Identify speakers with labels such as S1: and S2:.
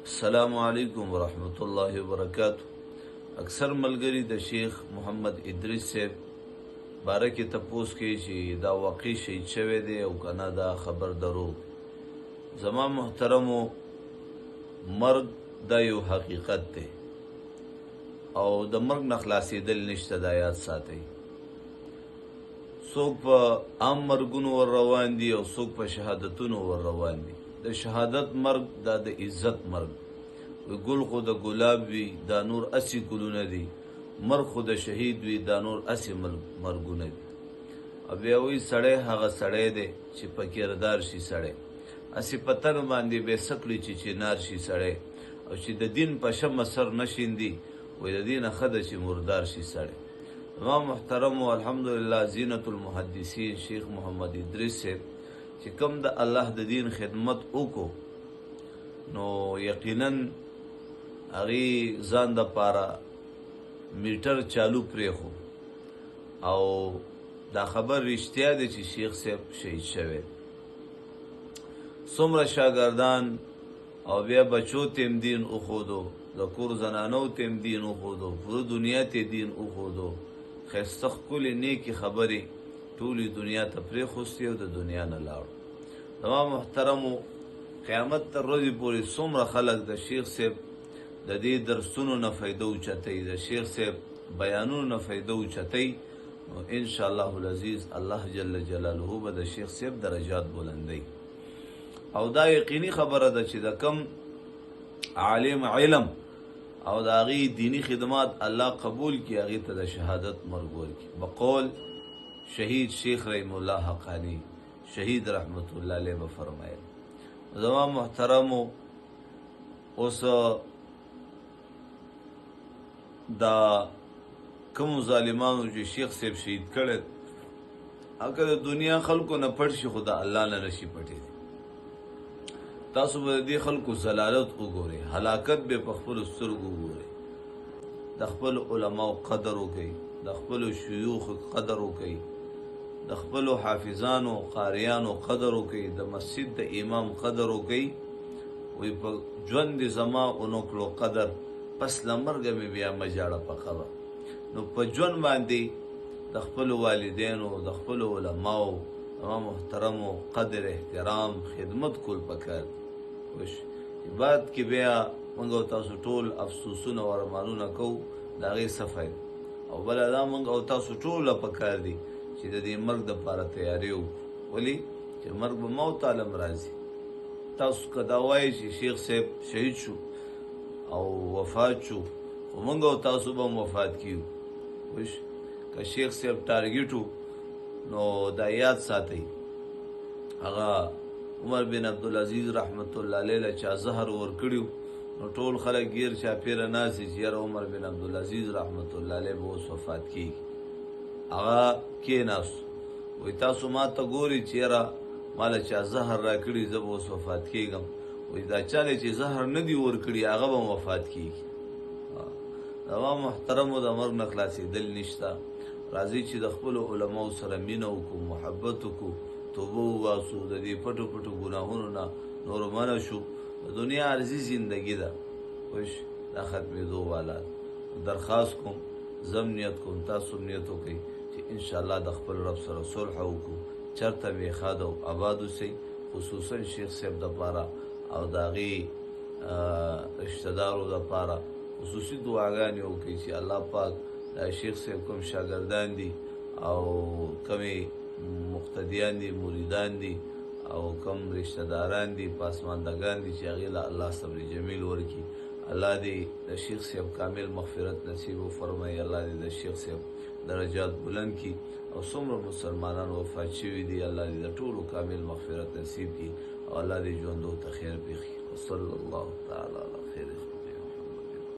S1: السلام علیکم ورحمۃ اللہ وبرکاتہ. اکثر ملګری د شیخ محمد ادریس صاحب باره کې تپوس کوي چې دا واقع شهید شوی دی او کنه دا خبر دروغ. زما محترمو، مرګ دا یو حقیقت دی او د مرګ نه خلاصېدل نشته، دا یاد ساتئ. څوک په عام مرګونو ور روان دي او څوک په شهادتونو ور روان دي. د شهادت مرګ دا د عزت مرګ وي. ګل خو د ګلاب وي، دا نور اسی ګلونه دي. مرګ خو د شهید وي، دا نور اسی مرګونه دي. او بیا وایي سړی هغه سړی دی چې په کردار شي سړی، اسی په تن باندې بې سکړي چې چنار شي سړی، او چې د دین په شمه سر نه شیندي وایي د دینه ښه ده چې مردار شي سړی. زما محترمو، الحمدلله زینت المحدثین شیخ محمد ادریس صاحب چې کوم د الله د دین خدمت وکړو، نو یقینا هغې ځان دپاره میټر چالو پرېښو او دا خبر رښتیا دی چې شیخ صاحب شهید شوی. څومره شاګردان او بیا بچو تیم دین وښودو، د کور زنانو تیم دین وښودو، پوره دنیا ته دین وښودو. ښایسته ښکلې نیکې خبرې ټولې دنیا ته پرېښوستې او د دنیا نه لاړو. زما محترمو، قیامت تر ورځې پورې څومره خلک د شیخ صاحب د دې درسونو نه فایده اوچتئ، د شیخ صاحب بیانونو نه فایده اوچتئ، نو انشاءالله العزیز الله جل جلاله به د شیخ صاحب درجات بلندی. او دا یقیني خبره ده چې د کم عالم علم او د هغې دینی خدمات الله قبول کړي، هغې ته د شهادت مرګ ورکړي. بقول شهید شیخ رحیم الله حقانی شهید رحمت الله علیه به فرمایل. زما محترمو، اوس دا کومو ظالمانو چې شیخ صاحب شهید کړی، هغه د دنیا خلکو نه پټ شي خو د الله نه نشي پټېدی. تاسو به د دې خلکو ضلالت وګورئ، هلاکت به په خپلو سترګو وګورئ. د خپلو علماو قدر وکئ، د خپلو شیوخو قدر وکئ، د خپلو حافظانو قاریانو قدر وکئ، د مسجد د امام قدر وکئ. وی په ژوند زما اونو کړو قدر، پس له مرګه مې بیا مه جاړه په قبر. نو په ژوند باندې د خپلو والدینو، د خپلو علماو، زما محترمو، قدر احترام خدمت کول پکار دي. بعد کې بیا موږ او تاسو ټول افسوسونه او ارمانونه کوو، د هغې څه فایده. او بله دا موږ او تاسو ټوله پکار دي چې د دې مرګ دپاره تیاری وکړو. ولې چې مرګ به موت عالم راځي. تاسو که دا وایئ چې شیخ صاحب شهید شو او وفات شو، خو موږ او تاسو به هم وفات کیو. که شیخ صاحب ټارګیټ و، نو دا یاد ساتئ، هغه عمر بن عبدالعزیز رحمت الله علیه له چا زهر ورکړي، نو ټول خلک ګیر چاپېره ناست چې یاره عمر بن عبدالعزیز رحمت الله علیه به اوس وفات کېږي. هغه کېناستو، وایي تاسو ما ته ګورئ چې یاره ما له چا زهر راکړي، زه به اوس وفات کېږم. وایي دا چاله چې زهر نه دي ورکړي هغه به وفات کېږي. زما محترمو، د مرګ نه خلاصېدل نشته. راځئ چې د خپلو علماو سره مینه وکړو، محبت وکړو، توبه وباسو، د دې پټو پټو ګناهونو نه نور منع شو. د دنیا عرضي زندګي ده، دا ختمېدو والا. درخواست کوم، زم نیت کوم، تاسو نیت وکئ چې انشاءالله د خپل رب سره صلح وکړو، چرته مې ښاد او آباد اوسئ. خصوصا شیخ صاحب دپاره او د هغې رشته دارو دپاره خصوصي دعاګانې وکړئ چې الله پاک دا شیخ صاحب کوم شاګردان دي او کمې مقتدیان دي، مریدان دي او کم رشته داران دي، پاسماندگان دي چې هغې له الله صبر جمیل ورکړي. الله دې د شیخ صاحب کامل مغفرت نصیب وفرمایي. الله دې د شیخ صاحب درجات بلند کړي. او څومره مسلمانان وفات شوي دي، الله دې د ټولو کامل مغفرت نصیب کړي او الله دې ژوندو ته خیر پېښ کړي. وصلی الله تعالی